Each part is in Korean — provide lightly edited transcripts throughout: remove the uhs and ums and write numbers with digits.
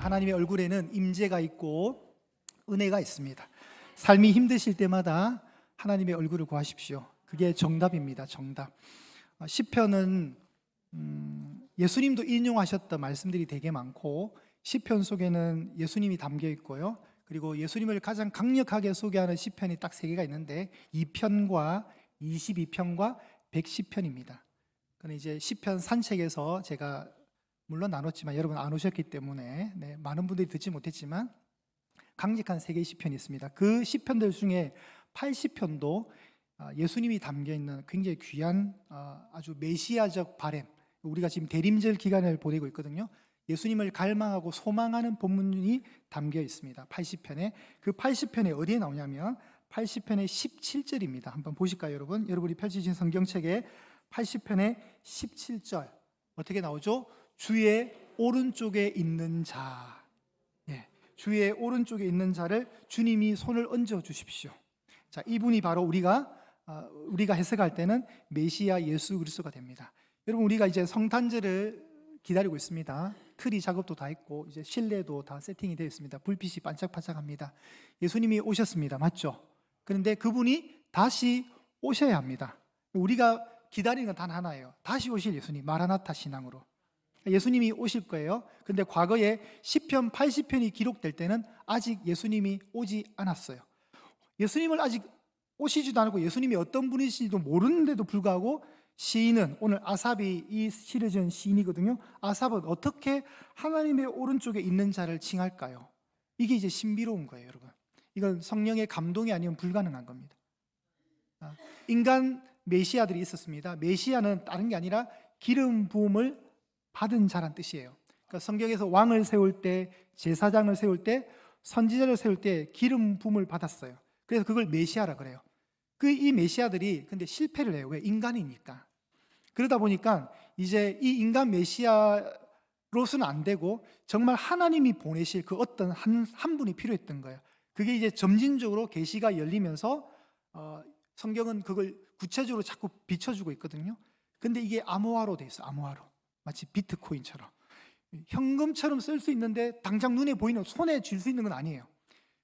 하나님의 얼굴에는 임재가 있고 은혜가 있습니다. 삶이 힘드실 때마다 하나님의 얼굴을 구하십시오. 그게 정답입니다. 정답. 시편은 예수님도 인용하셨던 말씀들이 되게 많고, 시편 속에는 예수님이 담겨 있고요, 그리고 예수님을 가장 강력하게 소개하는 시편이 딱 3개가 있는데 2편과 22편과 110편입니다. 그는 이제 시편 산책에서 제가 물론 나눴지만 여러분 안 오셨기 때문에 많은 분들이 듣지 못했지만 강력한 3개의 시편이 있습니다. 그 시편들 중에 80편도 예수님이 담겨있는 굉장히 귀한 아주 메시아적 바램, 우리가 지금 대림절 기간을 보내고 있거든요. 예수님을 갈망하고 소망하는 본문이 담겨 있습니다. 80편에. 그 80편에 어디에 나오냐면 80편의 17절입니다. 한번 보실까요, 여러분? 여러분이 펼치신 성경책에 80편의 17절 어떻게 나오죠? 주의 오른쪽에 있는 자, 주의 오른쪽에 있는 자를 주님이 손을 얹어 주십시오. 자, 이분이 바로 우리가 해석할 때는 메시아 예수 그리스도가 됩니다. 여러분, 우리가 이제 성탄절을 기다리고 있습니다. 트리 작업도 다 했고 이제 실내도 다 세팅이 되어 있습니다. 불빛이 반짝반짝합니다. 예수님이 오셨습니다. 맞죠? 그런데 그분이 다시 오셔야 합니다. 우리가 기다리는 건 단 하나예요. 다시 오실 예수님, 마라나타 신앙으로 예수님이 오실 거예요. 그런데 과거에 시편 80편이 기록될 때는 아직 예수님이 오지 않았어요. 예수님을 아직 오시지도 않고 예수님이 어떤 분이신지도 모르는데도 불구하고 시인은, 오늘 아삽이 이 시를 지은 시인이거든요. 아삽은 어떻게 하나님의 오른쪽에 있는 자를 칭할까요? 이게 이제 신비로운 거예요, 여러분. 이건 성령의 감동이 아니면 불가능한 겁니다. 인간 메시아들이 있었습니다. 메시아는 다른 게 아니라 기름 부음을 받은 자란 뜻이에요. 그러니까 성경에서 왕을 세울 때, 제사장을 세울 때, 선지자를 세울 때 기름 부음을 받았어요. 그래서 그걸 메시아라 그래요. 이 메시아들이 근데 실패를 해요. 왜? 인간이니까. 그러다 보니까 이제 이 인간 메시아로서는 안 되고 정말 하나님이 보내실 그 어떤 한 분이 필요했던 거예요. 그게 이제 점진적으로 계시가 열리면서 성경은 그걸 구체적으로 자꾸 비춰주고 있거든요. 근데 이게 암호화로 돼 있어요. 암호화로. 마치 비트코인처럼 현금처럼 쓸 수 있는데 당장 눈에 보이는, 손에 쥘 수 있는 건 아니에요.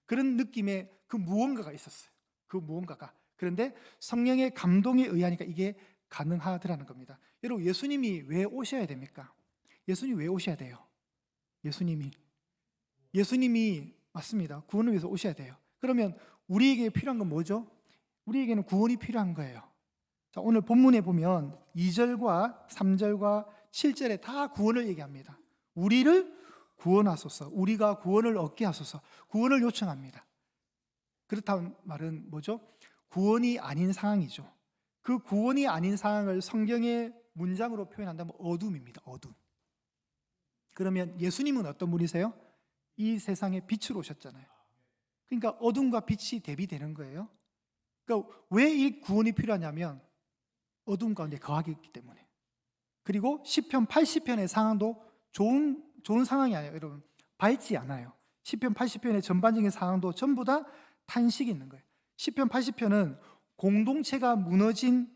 그런 느낌의 그 무언가가 있었어요. 그 무언가가. 그런데 성령의 감동에 의하니까 이게 가능하더라는 겁니다. 여러분, 예수님이 왜 오셔야 됩니까? 예수님이 왜 오셔야 돼요? 예수님이 맞습니다. 구원을 위해서 오셔야 돼요. 그러면 우리에게 필요한 건 뭐죠? 우리에게는 구원이 필요한 거예요. 자, 오늘 본문에 보면 2절과 3절과 7절에 다 구원을 얘기합니다. 우리를 구원하소서, 우리가 구원을 얻게 하소서, 구원을 요청합니다. 그렇다는 말은 뭐죠? 구원이 아닌 상황이죠. 그 구원이 아닌 상황을 성경의 문장으로 표현한다면 어둠입니다. 어둠. 그러면 예수님은 어떤 분이세요? 이 세상에 빛으로 오셨잖아요. 그러니까 어둠과 빛이 대비되는 거예요. 그러니까 왜 이 구원이 필요하냐면 어둠 가운데 거하기 있기 때문에. 그리고 시편 80편의 상황도 좋은 상황이 아니에요, 여러분. 밝지 않아요. 시편 80편의 전반적인 상황도 전부 다 탄식이 있는 거예요. 시편 80편은 공동체가 무너진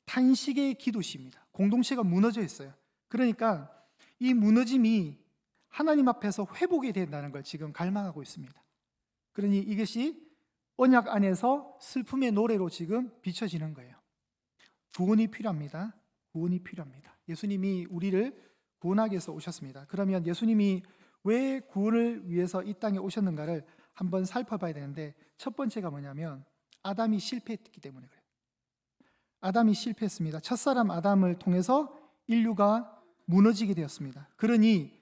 탄식의 기도시입니다. 공동체가 무너져 있어요. 그러니까 이 무너짐이 하나님 앞에서 회복이 된다는 걸 지금 갈망하고 있습니다. 그러니 이것이 언약 안에서 슬픔의 노래로 지금 비춰지는 거예요. 구원이 필요합니다. 구원이 필요합니다. 예수님이 우리를 구원하기 위해서 오셨습니다. 그러면 예수님이 왜 구원을 위해서 이 땅에 오셨는가를 한번 살펴봐야 되는데, 첫 번째가 뭐냐면 아담이 실패했기 때문에 그래요. 아담이 실패했습니다. 첫사람 아담을 통해서 인류가 무너지게 되었습니다. 그러니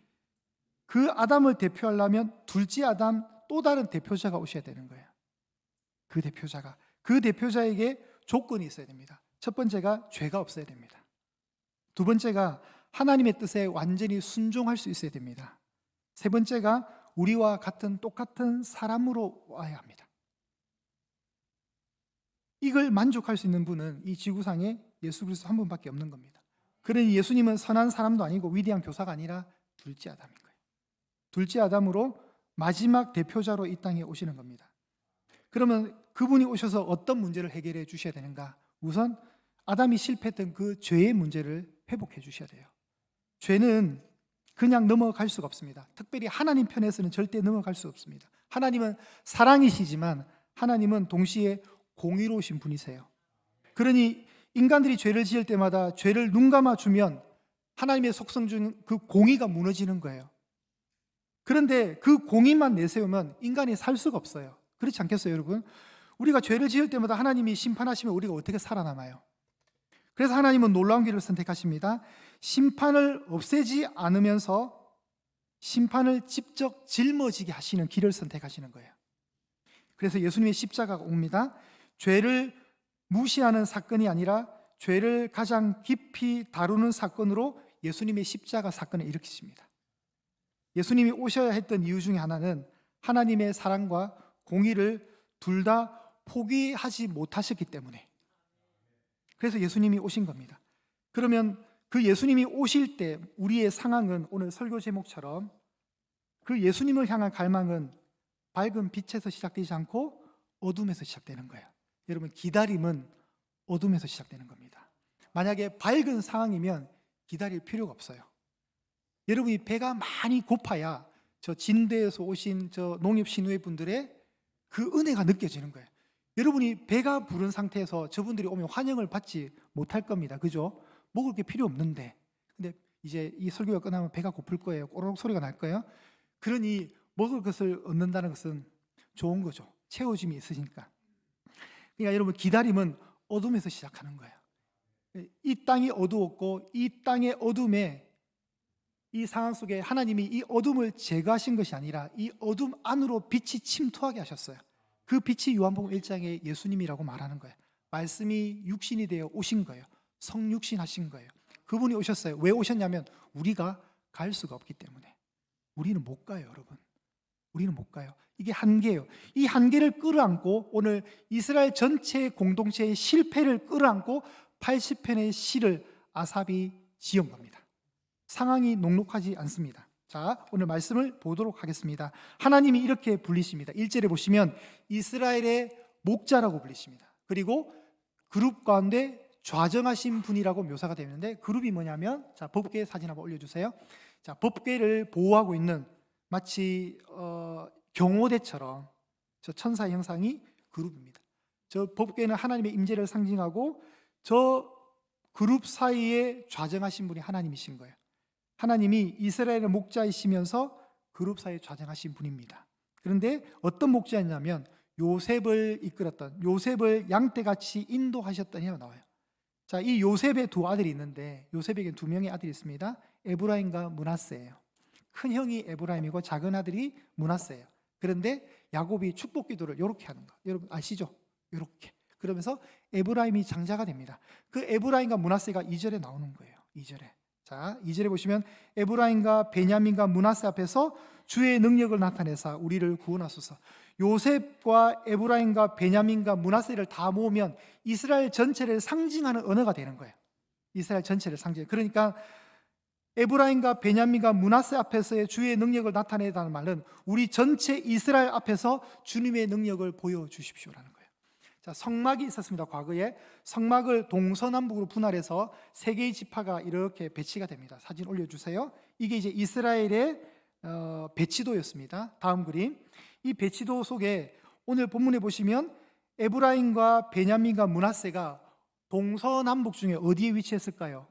그 아담을 대표하려면 둘째 아담, 또 다른 대표자가 오셔야 되는 거예요. 그 대표자에게 조건이 있어야 됩니다. 첫 번째가 죄가 없어야 됩니다. 두 번째가 하나님의 뜻에 완전히 순종할 수 있어야 됩니다. 세 번째가 우리와 똑같은 사람으로 와야 합니다. 이걸 만족할 수 있는 분은 이 지구상에 예수 그리스도 한 분밖에 없는 겁니다. 그러니 예수님은 선한 사람도 아니고 위대한 교사가 아니라 둘째 아담인 거예요. 둘째 아담으로 마지막 대표자로 이 땅에 오시는 겁니다. 그러면 그분이 오셔서 어떤 문제를 해결해 주셔야 되는가? 우선 아담이 실패했던 그 죄의 문제를 회복해 주셔야 돼요. 죄는 그냥 넘어갈 수가 없습니다. 특별히 하나님 편에서는 절대 넘어갈 수 없습니다. 하나님은 사랑이시지만 하나님은 동시에 공의로우신 분이세요. 그러니 인간들이 죄를 지을 때마다 죄를 눈감아 주면 하나님의 속성 중 그 공의가 무너지는 거예요. 그런데 그 공의만 내세우면 인간이 살 수가 없어요. 그렇지 않겠어요, 여러분? 우리가 죄를 지을 때마다 하나님이 심판하시면 우리가 어떻게 살아남아요? 그래서 하나님은 놀라운 길을 선택하십니다. 심판을 없애지 않으면서 심판을 직접 짊어지게 하시는 길을 선택하시는 거예요. 그래서 예수님의 십자가가 옵니다. 죄를 무시하는 사건이 아니라 죄를 가장 깊이 다루는 사건으로 예수님의 십자가 사건을 일으키십니다. 예수님이 오셔야 했던 이유 중에 하나는 하나님의 사랑과 공의를 둘 다 포기하지 못하셨기 때문에, 그래서 예수님이 오신 겁니다. 그러면 그 예수님이 오실 때 우리의 상황은 오늘 설교 제목처럼 그 예수님을 향한 갈망은 밝은 빛에서 시작되지 않고 어둠에서 시작되는 거예요. 여러분, 기다림은 어둠에서 시작되는 겁니다. 만약에 밝은 상황이면 기다릴 필요가 없어요. 여러분이 배가 많이 고파야 저 진도에서 오신 저 농협신우회 분들의 그 은혜가 느껴지는 거예요. 여러분이 배가 부른 상태에서 저분들이 오면 환영을 받지 못할 겁니다. 그죠? 먹을 게 필요 없는데. 근데 이제 이 설교가 끝나면 배가 고플 거예요. 꼬르륵 소리가 날 거예요. 그러니 먹을 것을 얻는다는 것은 좋은 거죠. 채워짐이 있으니까. 그러니까 여러분, 기다림은 어둠에서 시작하는 거예요. 이 땅이 어두웠고 이 땅의 어둠에, 이 상황 속에 하나님이 이 어둠을 제거하신 것이 아니라 이 어둠 안으로 빛이 침투하게 하셨어요. 그 빛이 요한복음 1장에 예수님이라고 말하는 거예요. 말씀이 육신이 되어 오신 거예요. 성육신 하신 거예요. 그분이 오셨어요. 왜 오셨냐면 우리가 갈 수가 없기 때문에. 우리는 못 가요, 여러분. 우리는 못 가요. 이게 한계예요. 이 한계를 끌어안고 오늘 이스라엘 전체의 공동체의 실패를 끌어안고 80편의 시를 아삽이 지은 겁니다. 상황이 녹록하지 않습니다. 자, 오늘 말씀을 보도록 하겠습니다. 하나님이 이렇게 불리십니다. 1절에 보시면 이스라엘의 목자라고 불리십니다. 그리고 그룹 가운데 좌정하신 분이라고 묘사가 되는데, 그룹이 뭐냐면, 자, 법궤 사진 한번 올려주세요. 자, 법궤를 보호하고 있는 마치 경호대처럼 저 천사의 형상이 그룹입니다. 저 법궤는 하나님의 임재를 상징하고 저 그룹 사이에 좌정하신 분이 하나님이신 거예요. 하나님이 이스라엘의 목자이시면서 그룹 사이에 좌정하신 분입니다. 그런데 어떤 목자였냐면 요셉을 이끌었던, 요셉을 양떼같이 인도하셨던 이라고 나와요. 자, 이 요셉의 두 아들이 있는데 요셉에게 두 명의 아들이 있습니다. 에브라임과 므낫세예요. 큰 형이 에브라임이고 작은 아들이 므낫세예요. 그런데 야곱이 축복 기도를 이렇게 하는 거 여러분 아시죠? 이렇게. 그러면서 에브라임이 장자가 됩니다. 그 에브라임과 므낫세가 2절에 나오는 거예요. 2절에. 자, 2절에 보시면 에브라임과 베냐민과 므낫세 앞에서 주의 능력을 나타내사 우리를 구원하소서. 요셉과 에브라임과 베냐민과 므낫세를 다 모으면 이스라엘 전체를 상징하는 언어가 되는 거예요. 이스라엘 전체를 상징. 그러니까 에브라임과 베냐민과 므낫세 앞에서의 주의 능력을 나타내다는 말은 우리 전체 이스라엘 앞에서 주님의 능력을 보여주십시오라는 거예요. 자, 성막이 있었습니다. 과거에 성막을 동서남북으로 분할해서 세 개의 지파가 이렇게 배치가 됩니다. 사진 올려주세요. 이게 이제 이스라엘의 배치도였습니다. 다음 그림. 이 배치도 속에 오늘 본문에 보시면 에브라임과 베냐민과 므낫세가 동서남북 중에 어디에 위치했을까요?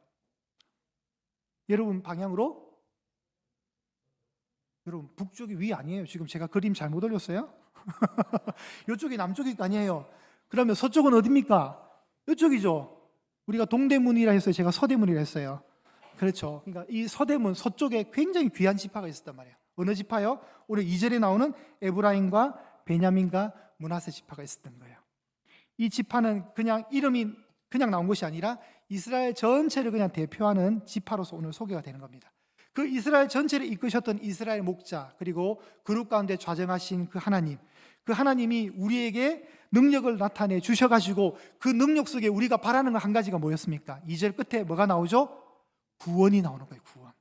여러분 방향으로? 여러분 북쪽이 위 아니에요? 지금 제가 그림 잘못 올렸어요? 이쪽이 남쪽이 아니에요. 그러면 서쪽은 어디입니까? 이쪽이죠. 우리가 동대문이라 했어요. 제가 서대문이라 했어요. 그렇죠. 그러니까 이 서대문 서쪽에 굉장히 귀한 지파가 있었단 말이에요. 어느 지파요? 오늘 2절에 나오는 에브라임과 베냐민과 므낫세 지파가 있었던 거예요. 이 지파는 그냥 이름이 그냥 나온 것이 아니라 이스라엘 전체를 그냥 대표하는 지파로서 오늘 소개가 되는 겁니다. 그 이스라엘 전체를 이끄셨던 이스라엘 목자, 그리고 그룹 가운데 좌정하신 그 하나님이 우리에게 능력을 나타내 주셔가지고 그 능력 속에 우리가 바라는 건 한 가지가 뭐였습니까? 2절 끝에 뭐가 나오죠? 구원이 나오는 거예요. 구원.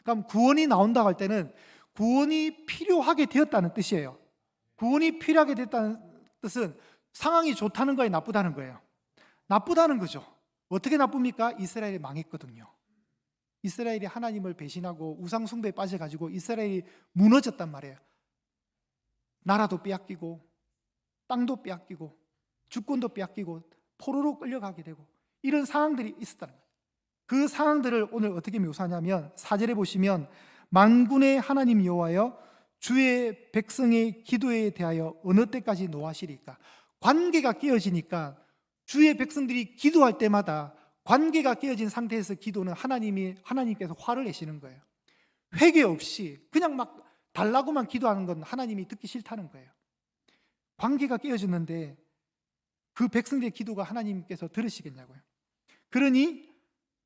그럼 구원이 나온다고 할 때는 구원이 필요하게 되었다는 뜻이에요. 구원이 필요하게 됐다는 뜻은 상황이 좋다는 거예요, 나쁘다는 거예요? 나쁘다는 거죠. 어떻게 나쁩니까? 이스라엘이 망했거든요. 이스라엘이 하나님을 배신하고 우상 숭배에 빠져가지고 이스라엘이 무너졌단 말이에요. 나라도 빼앗기고 땅도 빼앗기고 주권도 빼앗기고 포로로 끌려가게 되고 이런 상황들이 있었다는 거예요. 그 상황들을 오늘 어떻게 묘사하냐면 4절에 보시면 만군의 하나님 여호와여 주의 백성의 기도에 대하여 어느 때까지 노하시리까. 관계가 깨어지니까 주의 백성들이 기도할 때마다 관계가 깨어진 상태에서 기도는 하나님께서 화를 내시는 거예요. 회개 없이 그냥 막 달라고만 기도하는 건 하나님이 듣기 싫다는 거예요. 관계가 깨어졌는데 그 백성들의 기도가 하나님께서 들으시겠냐고요. 그러니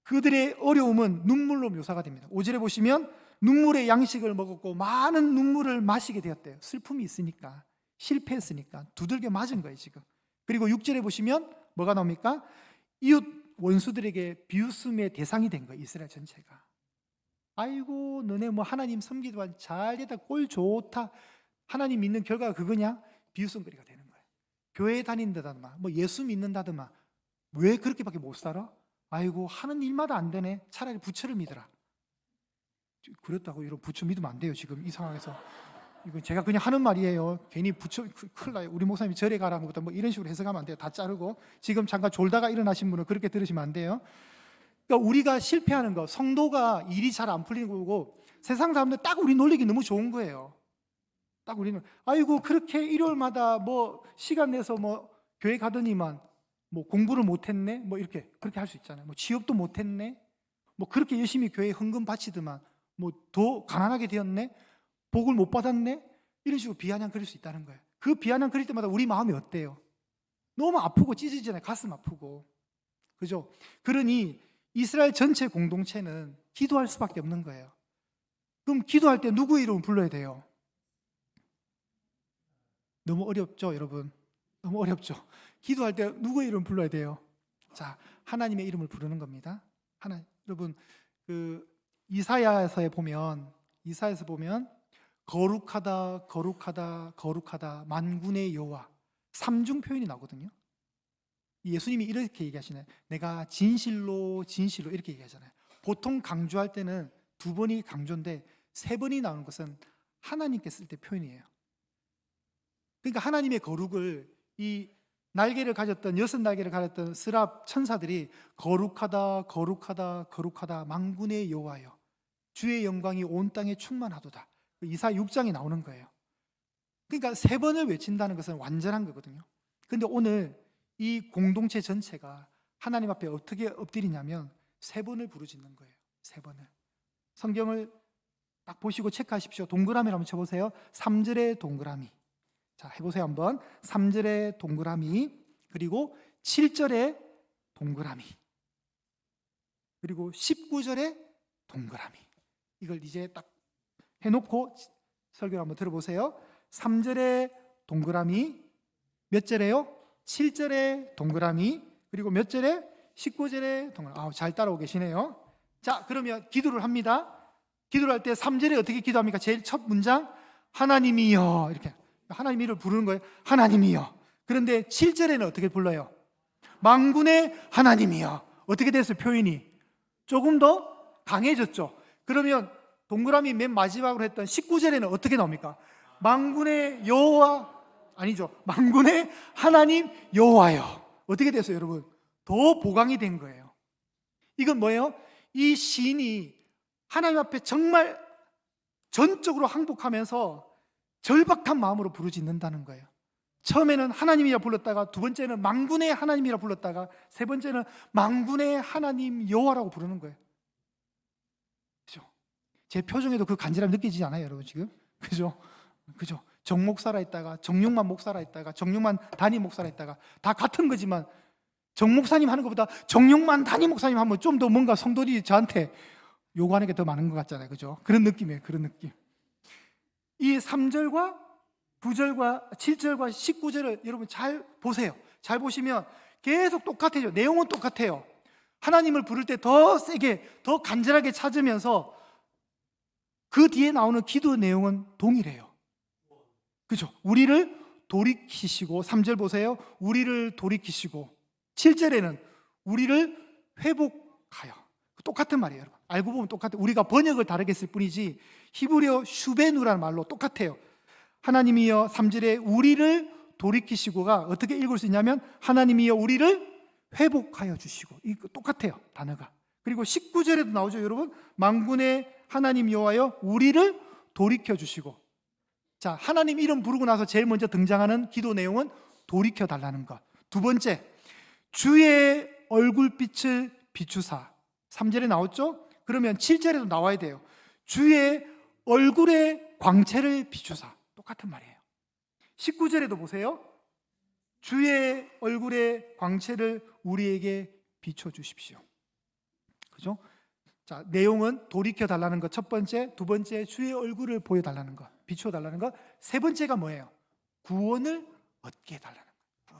그들의 어려움은 눈물로 묘사가 됩니다. 5절에 보시면 눈물의 양식을 먹었고 많은 눈물을 마시게 되었대요. 슬픔이 있으니까, 실패했으니까 두들겨 맞은 거예요 지금. 그리고 6절에 보시면 뭐가 나옵니까? 이웃 원수들에게 비웃음의 대상이 된 거예요. 이스라엘 전체가. 아이고 너네 뭐 하나님 섬기도 잘 됐다, 꼴 좋다, 하나님 믿는 결과가 그거냐? 비웃음거리가 되는 거예요. 교회 다닌다더만 뭐 예수 믿는다더만 왜 그렇게밖에 못 살아? 아이고 하는 일마다 안 되네. 차라리 부처를 믿어라. 그렇다고 이런 부처 믿으면 안 돼요. 지금 이 상황에서 이건 제가 그냥 하는 말이에요. 괜히 부처 큰일 나요. 우리 목사님이 절에 가라는 것보다 뭐 이런 식으로 해석하면 안 돼요. 다 자르고. 지금 잠깐 졸다가 일어나신 분은 그렇게 들으시면 안 돼요. 그러니까 우리가 실패하는 거, 성도가 일이 잘 안 풀리는 거고 세상 사람들 딱 우리 놀리기 너무 좋은 거예요. 딱 우리는 아이고 그렇게 일요일마다 뭐 시간 내서 뭐 교회 가더니만 뭐 공부를 못했네, 뭐 이렇게 그렇게 할 수 있잖아요. 뭐 취업도 못했네, 뭐 그렇게 열심히 교회에 헌금 바치더만 뭐 더 가난하게 되었네, 복을 못 받았네, 이런 식으로 비아냥 그릴 수 있다는 거예요. 그 비아냥 그릴 때마다 우리 마음이 어때요? 너무 아프고 찢어지잖아요. 가슴 아프고, 그죠? 그러니 이스라엘 전체 공동체는 기도할 수밖에 없는 거예요. 그럼 기도할 때 누구 이름을 불러야 돼요? 너무 어렵죠, 여러분? 너무 어렵죠? 기도할 때 누구의 이름을 불러야 돼요? 자, 하나님의 이름을 부르는 겁니다. 여러분, 그 이사야서 보면 거룩하다, 거룩하다, 거룩하다, 만군의 여호와, 삼중 표현이 나오거든요. 예수님이 이렇게 얘기하시네. 내가 진실로 진실로 이렇게 얘기하잖아요. 보통 강조할 때는 2번이 강조인데 3번이 나오는 것은 하나님께 쓸 때 표현이에요. 그러니까 하나님의 거룩을 이 날개를 가졌던 6날개를 가졌던 스랍 천사들이 거룩하다, 거룩하다, 거룩하다, 만군의 여호와여 주의 영광이 온 땅에 충만하도다. 이사야 6장에 나오는 거예요. 그러니까 3번을 외친다는 것은 완전한 거거든요. 그런데 오늘 이 공동체 전체가 하나님 앞에 어떻게 엎드리냐면 3번을 부르짖는 거예요. 3번을. 성경을 딱 보시고 체크하십시오. 동그라미를 한번 쳐보세요. 3절의 동그라미. 자, 해보세요 한번. 3절의 동그라미, 그리고 7절의 동그라미, 그리고 19절의 동그라미. 이걸 이제 딱 해놓고 설교를 한번 들어보세요. 3절의 동그라미, 몇 절에요? 7절의 동그라미, 그리고 몇 절에? 19절의 동그라미. 잘 따라오고 계시네요. 자, 그러면 기도를 합니다. 기도를 할 때 3절에 어떻게 기도합니까? 제일 첫 문장, 하나님이여, 이렇게 하나님 이름을 부르는 거예요. 하나님이여. 그런데 7절에는 어떻게 불러요? 만군의 하나님이여. 어떻게 됐어요? 표현이 조금 더 강해졌죠. 그러면 동그라미 맨 마지막으로 했던 19절에는 어떻게 나옵니까? 만군의 여호와, 아니죠, 만군의 하나님 여호와여. 어떻게 됐어요, 여러분? 더 보강이 된 거예요. 이건 뭐예요? 이 시인이 하나님 앞에 정말 전적으로 항복하면서 절박한 마음으로 부르짖는다는 거예요. 처음에는 하나님이라 불렀다가, 2번째는 만군의 하나님이라 불렀다가, 3번째는 만군의 하나님 여호와라고 부르는 거예요. 그죠? 제 표정에도 그 간절함 느끼지 않아요, 여러분 지금? 그죠? 그죠? 정목사라 했다가, 정육만 목사라 했다가, 정육만 담임 목사라 했다가, 다 같은 거지만 정목사님 하는 것보다 정육만 담임 목사님 하면 좀 더 뭔가 성도들이 저한테 요구하는 게 더 많은 것 같잖아요, 그죠? 그런 느낌이에요, 그런 느낌. 이 3절과 9절과 7절과 19절을 여러분 잘 보세요. 잘 보시면 계속 똑같아요. 내용은 똑같아요. 하나님을 부를 때 더 세게, 더 간절하게 찾으면서 그 뒤에 나오는 기도 내용은 동일해요. 그죠? 우리를 돌이키시고, 3절 보세요. 우리를 돌이키시고, 7절에는 우리를 회복하여. 똑같은 말이에요, 여러분. 알고 보면 똑같아요. 우리가 번역을 다르게 했을 뿐이지 히브리어 슈베누라는 말로 똑같아요. 하나님이여 3절에 우리를 돌이키시고가 어떻게 읽을 수 있냐면 하나님이여 우리를 회복하여 주시고, 이거 똑같아요, 단어가. 그리고 19절에도 나오죠, 여러분. 만군의 하나님 여호와여 우리를 돌이켜 주시고. 자, 하나님 이름 부르고 나서 제일 먼저 등장하는 기도 내용은 돌이켜 달라는 것. 두 번째, 주의 얼굴빛을 비추사. 3절에 나왔죠? 그러면 7절에도 나와야 돼요. 주의 얼굴의 광채를 비추사. 똑같은 말이에요. 19절에도 보세요. 주의 얼굴의 광채를 우리에게 비춰주십시오. 그죠? 자, 내용은 돌이켜 달라는 것 첫 번째, 두 번째 주의 얼굴을 보여달라는 것, 비춰달라는 것, 세 번째가 뭐예요? 구원을 얻게 해달라는 것.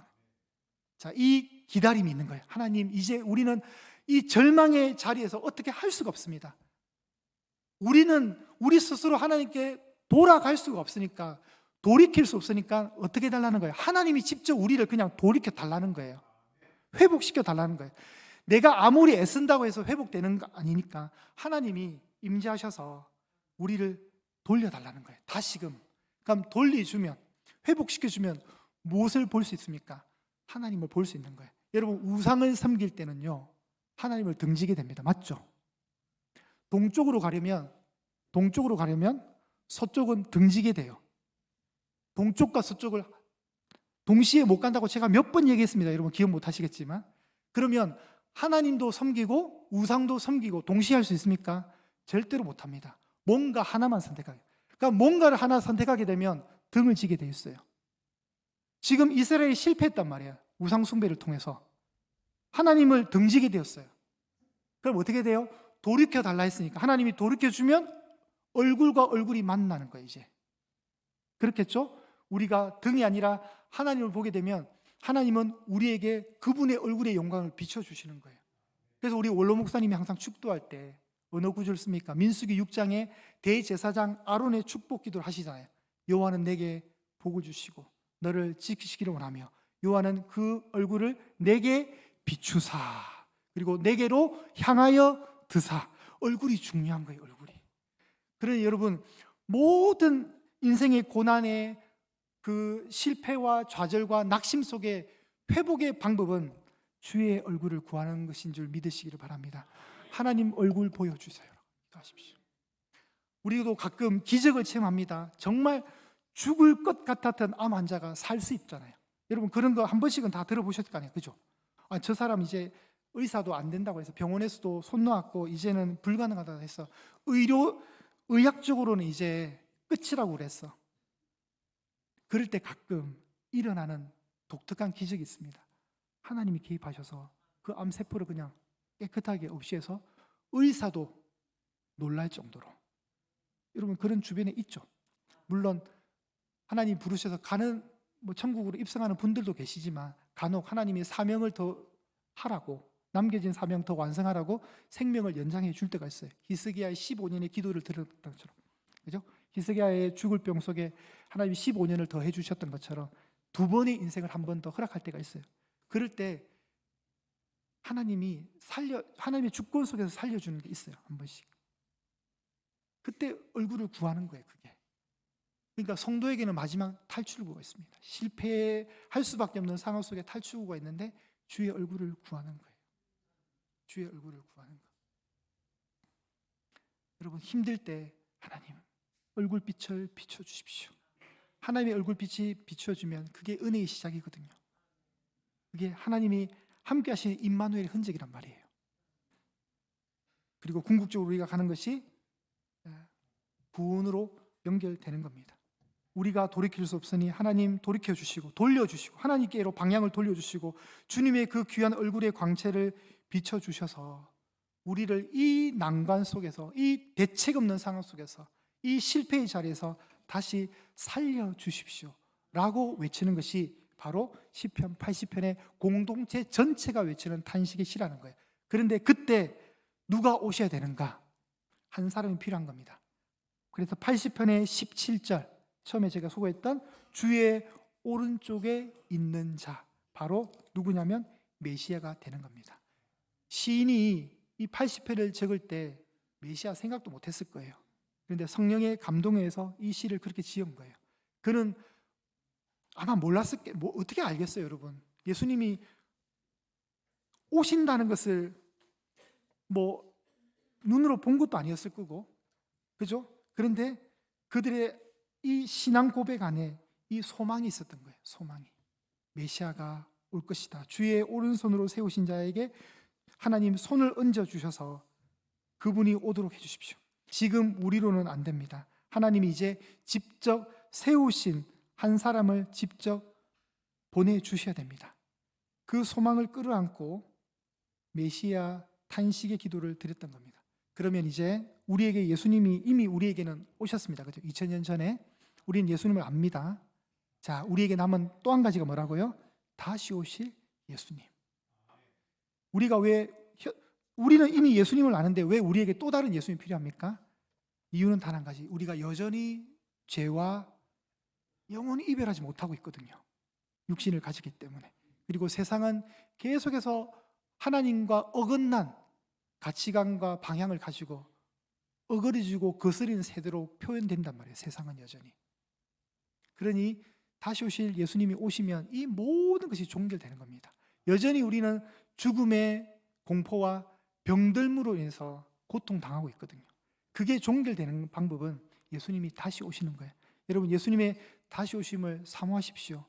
자, 이 기다림이 있는 거예요. 하나님, 이제 우리는 이 절망의 자리에서 어떻게 할 수가 없습니다. 우리는 우리 스스로 하나님께 돌아갈 수가 없으니까, 돌이킬 수 없으니까 어떻게 해달라는 거예요? 하나님이 직접 우리를 그냥 돌이켜 달라는 거예요. 회복시켜 달라는 거예요. 내가 아무리 애쓴다고 해서 회복되는 거 아니니까 하나님이 임재하셔서 우리를 돌려달라는 거예요. 다시금. 그럼 돌려주면, 회복시켜주면 무엇을 볼 수 있습니까? 하나님을 볼 수 있는 거예요. 여러분, 우상을 섬길 때는요, 하나님을 등지게 됩니다. 맞죠? 동쪽으로 가려면 서쪽은 등지게 돼요. 동쪽과 서쪽을 동시에 못 간다고 제가 몇 번 얘기했습니다. 여러분 기억 못 하시겠지만. 그러면 하나님도 섬기고 우상도 섬기고 동시에 할 수 있습니까? 절대로 못 합니다. 뭔가 하나만 선택하게. 그러니까 뭔가를 하나 선택하게 되면 등을 지게 돼 있어요. 지금 이스라엘이 실패했단 말이에요. 우상 숭배를 통해서 하나님을 등지게 되었어요. 그럼 어떻게 돼요? 돌이켜 달라 했으니까 하나님이 돌이켜 주면 얼굴과 얼굴이 만나는 거예요. 이제 그렇겠죠? 우리가 등이 아니라 하나님을 보게 되면 하나님은 우리에게 그분의 얼굴의 영광을 비춰주시는 거예요. 그래서 우리 원로 목사님이 항상 축도할 때 어느 구절을 씁니까? 민수기 6장에 대제사장 아론의 축복 기도를 하시잖아요. 여호와는 내게 복을 주시고 너를 지키시기를 원하며 여호와는 그 얼굴을 내게 비추사 그리고 내게로 향하여 드사. 얼굴이 중요한 거예요. 얼굴이. 그러니 여러분, 모든 인생의 고난의 그 실패와 좌절과 낙심 속에 회복의 방법은 주의 얼굴을 구하는 것인 줄 믿으시기를 바랍니다. 하나님 얼굴 보여주세요. 기도하십시오. 우리도 가끔 기적을 체험합니다. 정말 죽을 것 같았던 암 환자가 살 수 있잖아요. 여러분 그런 거 한 번씩은 다 들어보셨을 거 아니에요. 그죠? 저 사람 이제 의사도 안 된다고 해서 병원에서도 손 놓았고 이제는 불가능하다고 해서 의학적으로는 이제 끝이라고 그랬어. 그럴 때 가끔 일어나는 독특한 기적이 있습니다. 하나님이 개입하셔서 그 암세포를 그냥 깨끗하게 없애서 의사도 놀랄 정도로. 여러분 그런 주변에 있죠. 물론 하나님 부르셔서 가는 천국으로 입성하는 분들도 계시지만 간혹 하나님이 사명을 더 하라고 남겨진 사명 더 완성하라고 생명을 연장해 줄 때가 있어요. 히스기야의 15년의 기도를 들었던 것처럼. 그죠? 히스기야의 죽을 병 속에 하나님이 15년을 더 해주셨던 것처럼 두 번의 인생을 한 번 더 허락할 때가 있어요. 그럴 때 하나님의 주권 속에서 살려주는 게 있어요. 한 번씩. 그때 얼굴을 구하는 거예요. 그게. 그러니까 성도에게는 마지막 탈출구가 있습니다. 실패할 수밖에 없는 상황 속에 탈출구가 있는데 주의 얼굴을 구하는 거예요. 주의 얼굴을 구하는 것. 여러분 힘들 때 하나님 얼굴빛을 비춰주십시오. 하나님의 얼굴빛이 비춰주면 그게 은혜의 시작이거든요. 그게 하나님이 함께 하시는 임마누엘의 흔적이란 말이에요. 그리고 궁극적으로 우리가 가는 것이 구원으로 연결되는 겁니다. 우리가 돌이킬 수 없으니 하나님 돌이켜주시고 돌려주시고 하나님께로 방향을 돌려주시고 주님의 그 귀한 얼굴의 광채를 비춰주셔서 우리를 이 난관 속에서 이 대책 없는 상황 속에서 이 실패의 자리에서 다시 살려주십시오 라고 외치는 것이 바로 시편 80편의 공동체 전체가 외치는 탄식의 시라는 거예요. 그런데 그때 누가 오셔야 되는가? 한 사람이 필요한 겁니다. 그래서 80편의 17절 처음에 제가 소개했던 주의 오른쪽에 있는 자 바로 누구냐면 메시아가 되는 겁니다. 시인이 이 80편을 적을 때 메시아 생각도 못했을 거예요. 그런데 성령의 감동에 의해서 이 시를 그렇게 지은 거예요. 그는 아마 몰랐을 게, 어떻게 알겠어요, 여러분? 예수님이 오신다는 것을 눈으로 본 것도 아니었을 거고, 그죠? 그런데 그들의 이 신앙 고백 안에 이 소망이 있었던 거예요. 소망이. 메시아가 올 것이다. 주의 오른손으로 세우신 자에게 하나님 손을 얹어 주셔서 그분이 오도록 해주십시오. 지금 우리로는 안 됩니다. 하나님이 이제 직접 세우신 한 사람을 직접 보내주셔야 됩니다. 그 소망을 끌어안고 메시아 탄식의 기도를 드렸던 겁니다. 그러면 이제 우리에게 예수님이 이미 우리에게는 오셨습니다. 그죠? 2000년 전에 우리는 예수님을 압니다. 자, 우리에게 남은 또 한 가지가 뭐라고요? 다시 오실 예수님. 우리는 이미 예수님을 아는데 왜 우리에게 또 다른 예수님이 필요합니까? 이유는 단 한 가지. 우리가 여전히 죄와 영원히 이별하지 못하고 있거든요. 육신을 가지기 때문에. 그리고 세상은 계속해서 하나님과 어긋난 가치관과 방향을 가지고 어그러지고 거스리는 세대로 표현된단 말이에요. 세상은 여전히. 그러니 다시 오실 예수님이 오시면 이 모든 것이 종결되는 겁니다. 여전히 우리는 죽음의 공포와 병들므로 인해서 고통당하고 있거든요. 그게 종결되는 방법은 예수님이 다시 오시는 거예요. 여러분, 예수님의 다시 오심을 사모하십시오.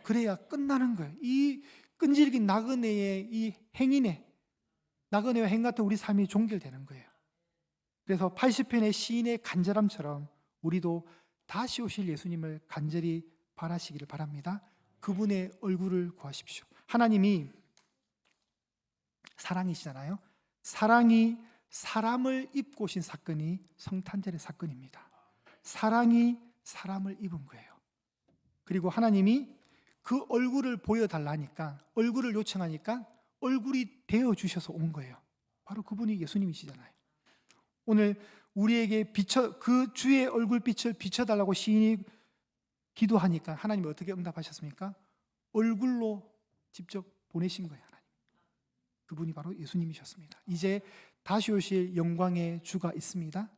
그래야 끝나는 거예요. 이 끈질긴 나그네의 이 행인의 나그네와 행 같은 우리 삶이 종결되는 거예요. 그래서 80편의 시인의 간절함처럼 우리도 다시 오실 예수님을 간절히 바라시기를 바랍니다. 그분의 얼굴을 구하십시오. 하나님이 사랑이시잖아요. 사랑이 사람을 입고 오신 사건이 성탄절의 사건입니다. 사랑이 사람을 입은 거예요. 그리고 하나님이 그 얼굴을 보여달라니까, 얼굴을 요청하니까 얼굴이 되어주셔서 온 거예요. 바로 그분이 예수님이시잖아요. 오늘 우리에게 그 주의 얼굴빛을 비춰달라고 시인이 기도하니까 하나님이 어떻게 응답하셨습니까? 얼굴로 직접 보내신 거예요. 하나님. 그분이 바로 예수님이셨습니다. 이제 다시 오실 영광의 주가 있습니다.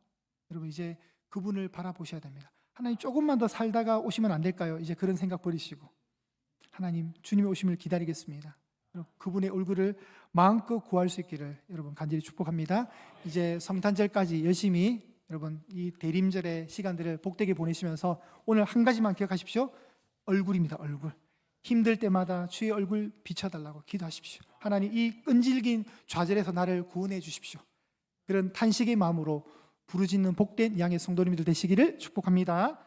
여러분, 이제 그분을 바라보셔야 됩니다. 하나님, 조금만 더 살다가 오시면 안 될까요? 이제 그런 생각 버리시고, 하나님, 주님의 오심을 기다리겠습니다. 그분의 얼굴을 마음껏 구할 수 있기를 여러분 간절히 축복합니다. 이제 성탄절까지 열심히 여러분 이 대림절의 시간들을 복되게 보내시면서 오늘 한 가지만 기억하십시오. 얼굴입니다. 얼굴. 힘들 때마다 주의 얼굴 비춰달라고 기도하십시오. 하나님, 이 끈질긴 좌절에서 나를 구원해 주십시오. 그런 탄식의 마음으로 부르짖는 복된 양의 성도님들 되시기를 축복합니다.